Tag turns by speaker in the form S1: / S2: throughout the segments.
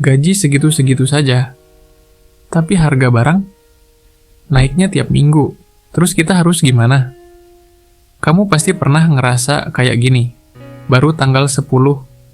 S1: Gaji segitu-segitu saja. Tapi harga barang naiknya tiap minggu. Terus kita harus gimana? Kamu pasti pernah ngerasa kayak gini. Baru tanggal 10,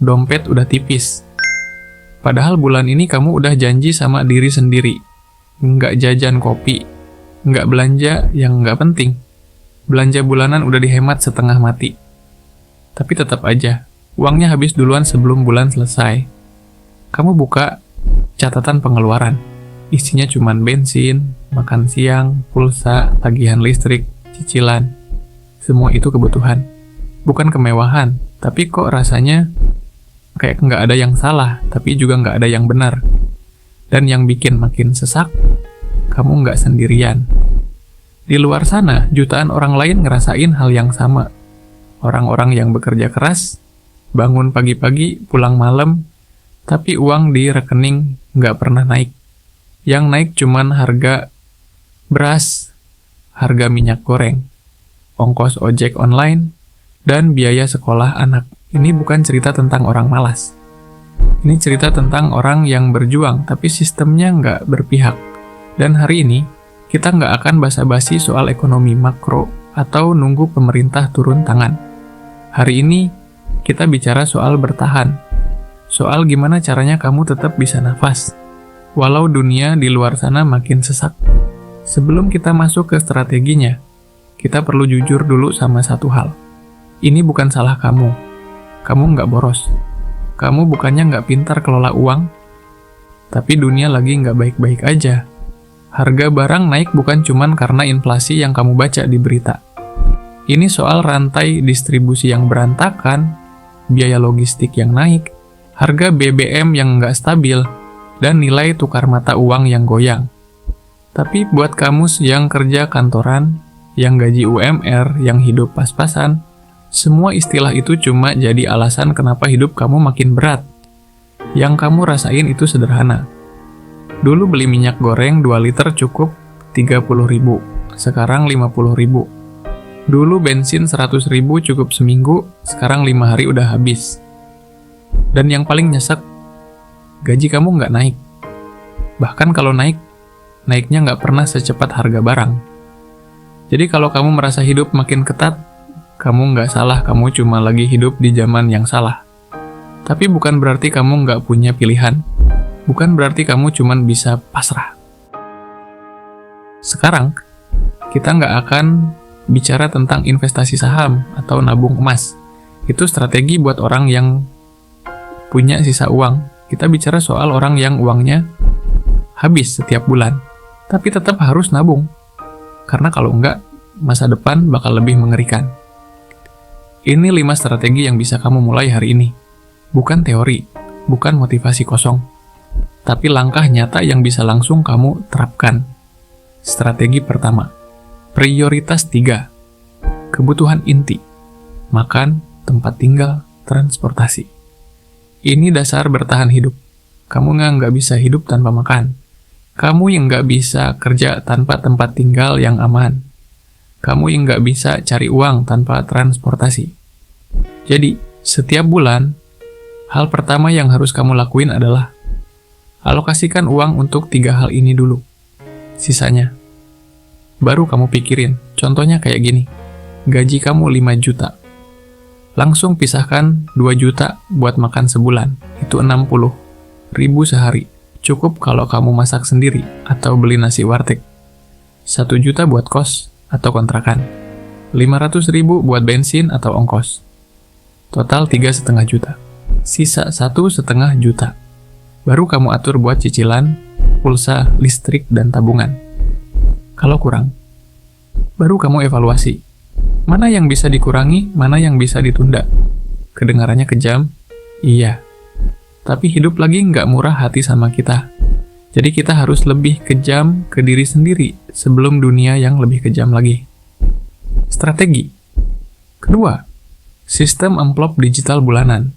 S1: dompet udah tipis. Padahal bulan ini kamu udah janji sama diri sendiri. Nggak jajan kopi. Nggak belanja yang nggak penting. Belanja bulanan udah dihemat setengah mati. Tapi tetap aja, uangnya habis duluan sebelum bulan selesai. Kamu buka catatan pengeluaran. Isinya cuman bensin, makan siang, pulsa, tagihan listrik, cicilan. Semua itu kebutuhan. Bukan kemewahan, tapi kok rasanya kayak nggak ada yang salah, tapi juga nggak ada yang benar. Dan yang bikin makin sesak, kamu nggak sendirian. Di luar sana, jutaan orang lain ngerasain hal yang sama. Orang-orang yang bekerja keras, bangun pagi-pagi, pulang malam, tapi uang di rekening nggak pernah naik. Yang naik cuman harga beras, harga minyak goreng, ongkos ojek online, dan biaya sekolah anak. Ini bukan cerita tentang orang malas. Ini cerita tentang orang yang berjuang, tapi sistemnya nggak berpihak. Dan hari ini, kita nggak akan basa-basi soal ekonomi makro atau nunggu pemerintah turun tangan. Hari ini, kita bicara soal bertahan. Soal gimana caranya kamu tetap bisa nafas, walau dunia di luar sana makin sesak. Sebelum kita masuk ke strateginya, kita perlu jujur dulu sama satu hal. Ini bukan salah kamu. Kamu nggak boros. Kamu bukannya nggak pintar kelola uang, tapi dunia lagi nggak baik-baik aja. Harga barang naik bukan cuman karena inflasi yang kamu baca di berita. Ini soal rantai distribusi yang berantakan, biaya logistik yang naik, harga BBM yang nggak stabil, dan nilai tukar mata uang yang goyang. Tapi buat kamu yang kerja kantoran, yang gaji UMR, yang hidup pas-pasan, semua istilah itu cuma jadi alasan kenapa hidup kamu makin berat. Yang kamu rasain itu sederhana. Dulu beli minyak goreng 2 liter cukup 30.000, sekarang 50.000. Dulu bensin 100.000 cukup seminggu, sekarang 5 hari udah habis. Dan yang paling nyesek, gaji kamu nggak naik. Bahkan kalau naik, naiknya nggak pernah secepat harga barang. Jadi kalau kamu merasa hidup makin ketat, kamu nggak salah, kamu cuma lagi hidup di zaman yang salah. Tapi bukan berarti kamu nggak punya pilihan. Bukan berarti kamu cuma bisa pasrah. Sekarang, kita nggak akan bicara tentang investasi saham atau nabung emas. Itu strategi buat orang yang punya sisa uang. Kita bicara soal orang yang uangnya habis setiap bulan, tapi tetap harus nabung. Karena kalau enggak, masa depan bakal lebih mengerikan. Ini 5 strategi yang bisa kamu mulai hari ini. Bukan teori, bukan motivasi kosong, tapi langkah nyata yang bisa langsung kamu terapkan. Strategi pertama, prioritas 3. Kebutuhan inti, makan, tempat tinggal, transportasi. Ini dasar bertahan hidup. Kamu nggak bisa hidup tanpa makan. Kamu yang nggak bisa kerja tanpa tempat tinggal yang aman. Kamu yang nggak bisa cari uang tanpa transportasi. Jadi, setiap bulan, hal pertama yang harus kamu lakuin adalah alokasikan uang untuk 3 hal ini dulu. Sisanya, baru kamu pikirin. Contohnya kayak gini, gaji kamu 5 juta. Langsung pisahkan 2 juta buat makan sebulan. Itu 60.000 sehari. Cukup kalau kamu masak sendiri atau beli nasi warteg. 1 juta buat kos atau kontrakan. 500.000 buat bensin atau ongkos. Total 3,5 juta. Sisa 1,5 juta. Baru kamu atur buat cicilan, pulsa, listrik, dan tabungan. Kalau kurang, baru kamu evaluasi. Mana yang bisa dikurangi, mana yang bisa ditunda. Kedengarannya kejam? Iya. Tapi hidup lagi nggak murah hati sama kita. Jadi kita harus lebih kejam ke diri sendiri sebelum dunia yang lebih kejam lagi. Strategi. Kedua, sistem amplop digital bulanan.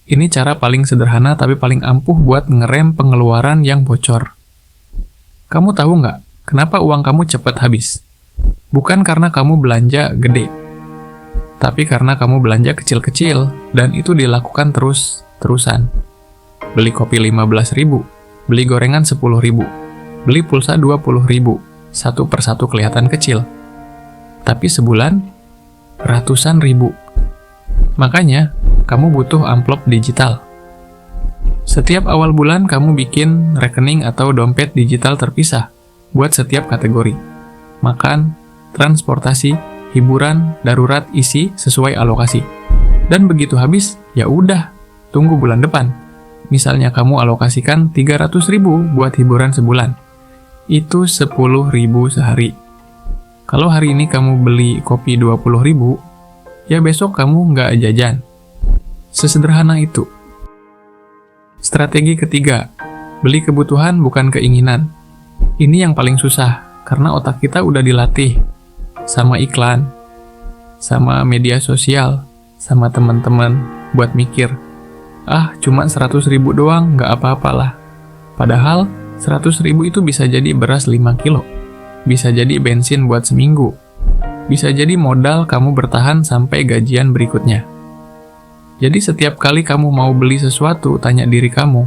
S1: Ini cara paling sederhana tapi paling ampuh buat ngerem pengeluaran yang bocor. Kamu tahu nggak, kenapa uang kamu cepat habis? Bukan karena kamu belanja gede, tapi karena kamu belanja kecil-kecil, dan itu dilakukan terus-terusan. beli kopi 15.000, beli gorengan 10.000, beli pulsa 20.000, satu persatu kelihatan kecil. Tapi sebulan, ratusan ribu. Makanya, kamu butuh amplop digital. Setiap awal bulan kamu bikin rekening atau dompet digital terpisah buat setiap kategori. Makan, transportasi, hiburan, darurat, isi sesuai alokasi. Dan begitu habis, ya udah, tunggu bulan depan. Misalnya kamu alokasikan 300.000 buat hiburan sebulan. Itu 10.000 sehari. Kalau hari ini kamu beli kopi 20.000, ya besok kamu nggak jajan. Sesederhana itu. Strategi ketiga, beli kebutuhan bukan keinginan. Ini yang paling susah, karena otak kita udah dilatih sama iklan, sama media sosial, sama teman-teman buat mikir, cuma 100.000 doang, nggak apa-apalah. Padahal 100.000 itu bisa jadi beras 5 kilo, bisa jadi bensin buat seminggu, bisa jadi modal kamu bertahan sampai gajian berikutnya. Jadi setiap kali kamu mau beli sesuatu, tanya diri kamu,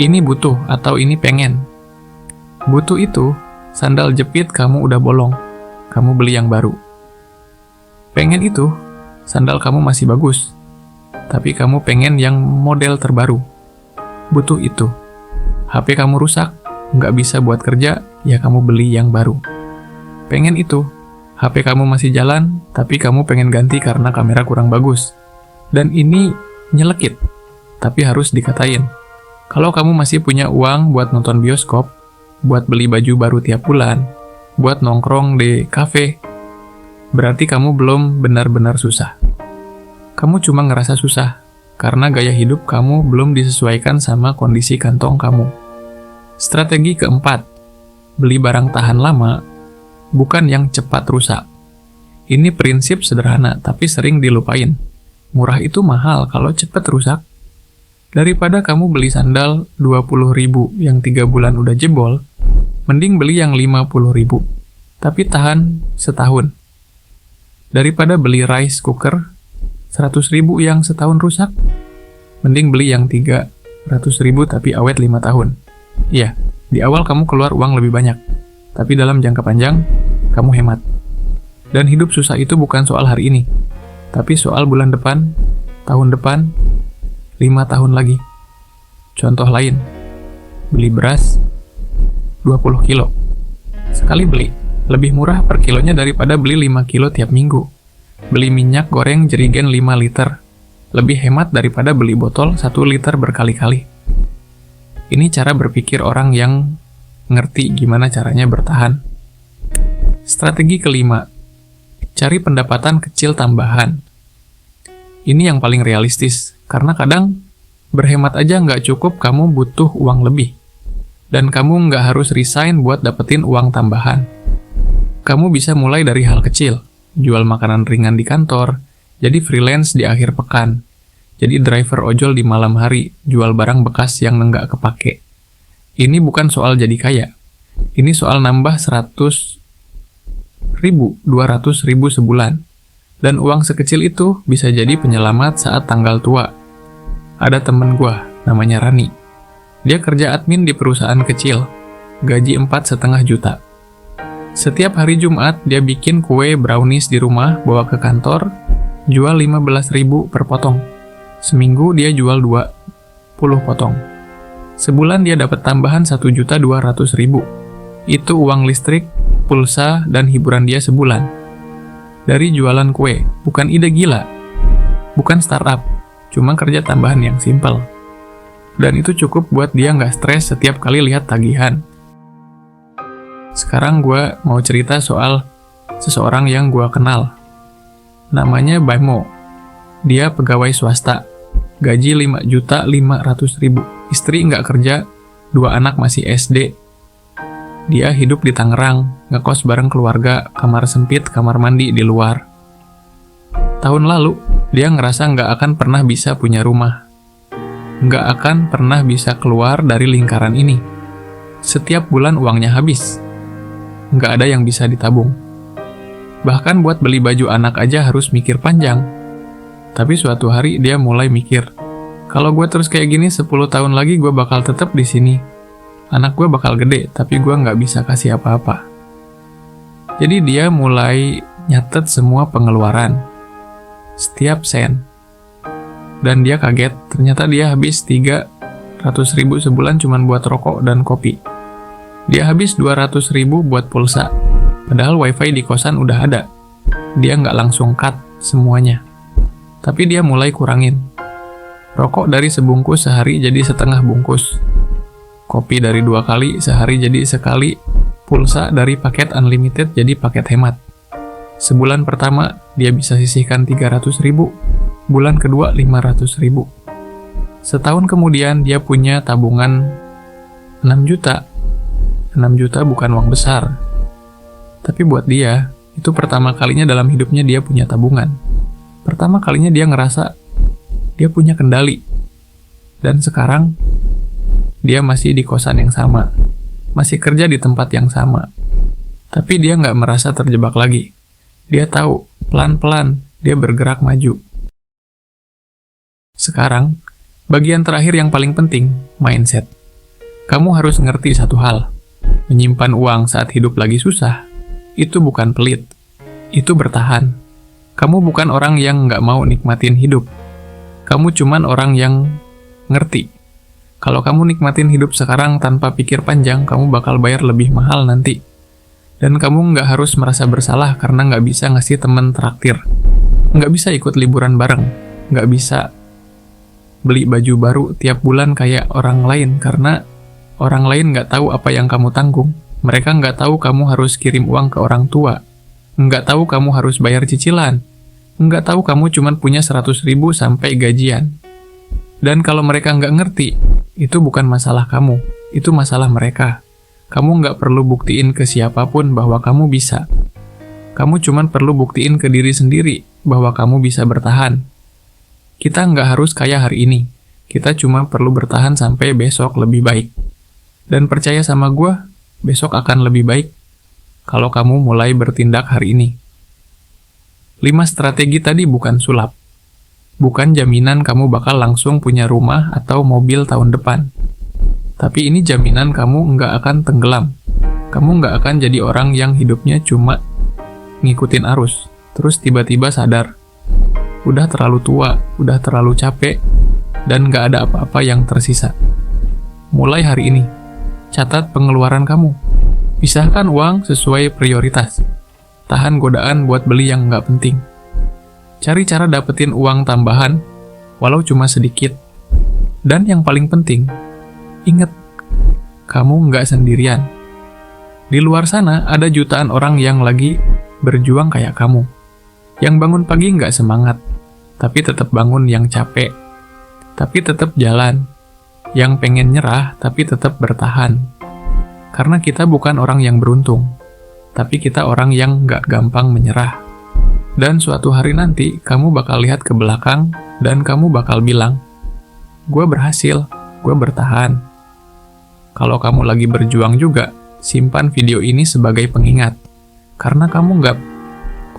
S1: ini butuh atau ini pengen? Butuh itu, sandal jepit kamu udah bolong, kamu beli yang baru. Pengen itu, sandal kamu masih bagus, tapi kamu pengen yang model terbaru. Butuh itu. HP kamu rusak, nggak bisa buat kerja, ya kamu beli yang baru. Pengen itu. HP kamu masih jalan, tapi kamu pengen ganti karena kamera kurang bagus. Dan ini nyelekit, tapi harus dikatain. Kalau kamu masih punya uang buat nonton bioskop, buat beli baju baru tiap bulan, buat nongkrong di kafe, berarti kamu belum benar-benar susah. Kamu cuma ngerasa susah, karena gaya hidup kamu belum disesuaikan sama kondisi kantong kamu. Strategi keempat, beli barang tahan lama, bukan yang cepat rusak. Ini prinsip sederhana, tapi sering dilupain. Murah itu mahal kalau cepat rusak. Daripada kamu beli sandal 20.000 yang 3 bulan udah jebol, mending beli yang 50.000, tapi tahan setahun. Daripada beli rice cooker 100.000 yang setahun rusak, mending beli yang 300.000 tapi awet 5 tahun. Iya, di awal kamu keluar uang lebih banyak, tapi dalam jangka panjang, kamu hemat. Dan hidup susah itu bukan soal hari ini, tapi soal bulan depan, tahun depan, 5 tahun lagi. Contoh lain, beli beras 20 kilo. Sekali beli, lebih murah per kilonya daripada beli 5 kilo tiap minggu. Beli minyak goreng jerigen 5 liter. Lebih hemat daripada beli botol 1 liter berkali-kali. Ini cara berpikir orang yang ngerti gimana caranya bertahan. Strategi kelima, cari pendapatan kecil tambahan. Ini yang paling realistis, karena kadang berhemat aja nggak cukup, kamu butuh uang lebih. Dan kamu nggak harus resign buat dapetin uang tambahan. Kamu bisa mulai dari hal kecil, jual makanan ringan di kantor, jadi freelance di akhir pekan, jadi driver ojol di malam hari, jual barang bekas yang nggak kepake. Ini bukan soal jadi kaya, ini soal nambah 100.000, 200.000 sebulan. Dan uang sekecil itu bisa jadi penyelamat saat tanggal tua. Ada temen gua, namanya Rani. Dia kerja admin di perusahaan kecil, gaji 4,5 juta. Setiap hari Jumat, dia bikin kue brownies di rumah, bawa ke kantor, jual 15.000 per potong. Seminggu dia jual 20 potong. Sebulan dia dapat tambahan 1.200.000. Itu uang listrik, pulsa, dan hiburan dia sebulan. Dari jualan kue, bukan ide gila, bukan startup, cuma kerja tambahan yang simple. Dan itu cukup buat dia nggak stres setiap kali lihat tagihan. Sekarang gue mau cerita soal seseorang yang gue kenal. Namanya Baimo. Dia pegawai swasta. Gaji 5.500.000. Istri nggak kerja, 2 anak masih SD. Dia hidup di Tangerang, ngekos bareng keluarga, kamar sempit, kamar mandi di luar. Tahun lalu, dia ngerasa nggak akan pernah bisa punya rumah. Nggak akan pernah bisa keluar dari lingkaran ini. Setiap bulan uangnya habis. Nggak ada yang bisa ditabung. Bahkan buat beli baju anak aja harus mikir panjang. Tapi suatu hari dia mulai mikir, Kalau gue terus kayak gini 10 tahun lagi gue bakal tetap di sini. Anak gue bakal gede, tapi gue nggak bisa kasih apa-apa. Jadi dia mulai nyatet semua pengeluaran, setiap sen. Dan dia kaget, ternyata dia habis 300.000 sebulan cuman buat rokok dan kopi. Dia habis 200.000 buat pulsa, padahal wifi di kosan udah ada. Dia nggak langsung cut semuanya, tapi dia mulai kurangin. Rokok dari sebungkus sehari jadi setengah bungkus. Kopi dari 2 kali sehari jadi sekali. Pulsa dari paket unlimited jadi paket hemat. Sebulan pertama dia bisa sisihkan 300.000, bulan kedua 500.000. Setahun kemudian dia punya tabungan 6 juta. 6 juta bukan uang besar. Tapi buat dia, itu pertama kalinya dalam hidupnya dia punya tabungan. Pertama kalinya dia ngerasa dia punya kendali. Dan sekarang, dia masih di kosan yang sama. Masih kerja di tempat yang sama. Tapi dia nggak merasa terjebak lagi. Dia tahu, pelan-pelan, dia bergerak maju. Sekarang, bagian terakhir yang paling penting, mindset. Kamu harus ngerti satu hal. Menyimpan uang saat hidup lagi susah, itu bukan pelit. Itu bertahan. Kamu bukan orang yang nggak mau nikmatin hidup. Kamu cuman orang yang ngerti. Kalau kamu nikmatin hidup sekarang tanpa pikir panjang, kamu bakal bayar lebih mahal nanti. Dan kamu nggak harus merasa bersalah karena nggak bisa ngasih temen traktir. Nggak bisa ikut liburan bareng. Nggak bisa beli baju baru tiap bulan kayak orang lain karena orang lain nggak tahu apa yang kamu tanggung. Mereka nggak tahu kamu harus kirim uang ke orang tua. Nggak tahu kamu harus bayar cicilan. Nggak tahu kamu cuma punya 100.000 sampai gajian. Dan kalau mereka nggak ngerti, itu bukan masalah kamu, itu masalah mereka. Kamu nggak perlu buktiin ke siapapun bahwa kamu bisa. Kamu cuma perlu buktiin ke diri sendiri bahwa kamu bisa bertahan. Kita nggak harus kaya hari ini, kita cuma perlu bertahan sampai besok lebih baik. Dan percaya sama gue, besok akan lebih baik kalau kamu mulai bertindak hari ini. 5 strategi tadi bukan sulap. Bukan jaminan kamu bakal langsung punya rumah atau mobil tahun depan. Tapi ini jaminan kamu nggak akan tenggelam. Kamu nggak akan jadi orang yang hidupnya cuma ngikutin arus. Terus tiba-tiba sadar, udah terlalu tua, udah terlalu capek, dan nggak ada apa-apa yang tersisa. Mulai hari ini, catat pengeluaran kamu. Pisahkan uang sesuai prioritas. Tahan godaan buat beli yang nggak penting. Cari cara dapetin uang tambahan, walau cuma sedikit. Dan yang paling penting, ingat, kamu nggak sendirian. Di luar sana ada jutaan orang yang lagi berjuang kayak kamu. Yang bangun pagi nggak semangat, tapi tetap bangun yang capek. Tapi tetap jalan. Yang pengen nyerah, tapi tetap bertahan. Karena kita bukan orang yang beruntung. Tapi kita orang yang nggak gampang menyerah. Dan suatu hari nanti, kamu bakal lihat ke belakang, dan kamu bakal bilang, gue berhasil, gue bertahan. Kalau kamu lagi berjuang juga, simpan video ini sebagai pengingat. Karena kamu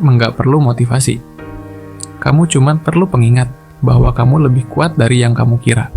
S1: nggak perlu motivasi. Kamu cuma perlu pengingat bahwa kamu lebih kuat dari yang kamu kira.